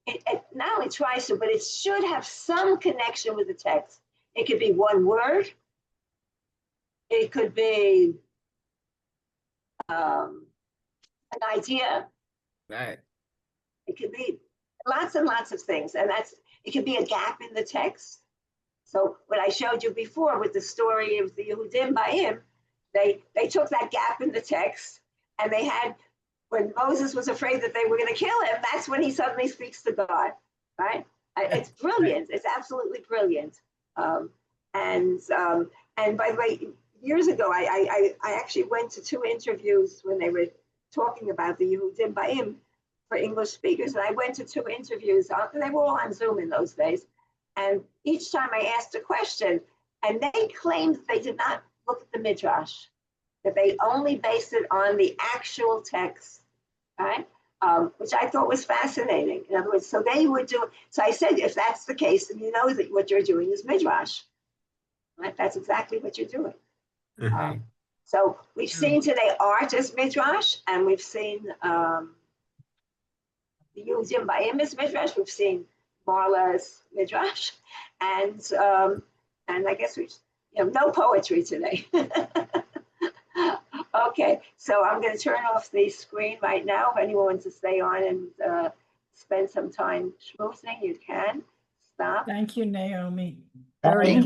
it not only tries to, but it should have some connection with the text. It could be one word. It could be an idea. Right. It could be lots and lots of things. And it could be a gap in the text. So what I showed you before with the story of the Yehudim Ba'im, they took that gap in the text, and they had, when Moses was afraid that they were going to kill him, that's when he suddenly speaks to God, right? It's brilliant. It's absolutely brilliant. And by the way, years ago, I actually went to 2 interviews when they were talking about the Yehudim Ba'im for English speakers. And I went to 2 interviews. They were all on Zoom in those days. And each time I asked a question, and they claimed they did not look at the Midrash, that they only based it on the actual text, right? Which I thought was fascinating. In other words, so they would do, so I said, if that's the case, then you know that what you're doing is Midrash, right? That's exactly what you're doing. So we've seen today art as Midrash, and we've seen the Yehudim Ba'im as Midrash. We've seen Marla as Midrash, and I guess we, no poetry today. Okay, so I'm going to turn off the screen right now. If anyone wants to stay on and spend some time schmoozing, you can. Stop. Thank you, Naomi. Thank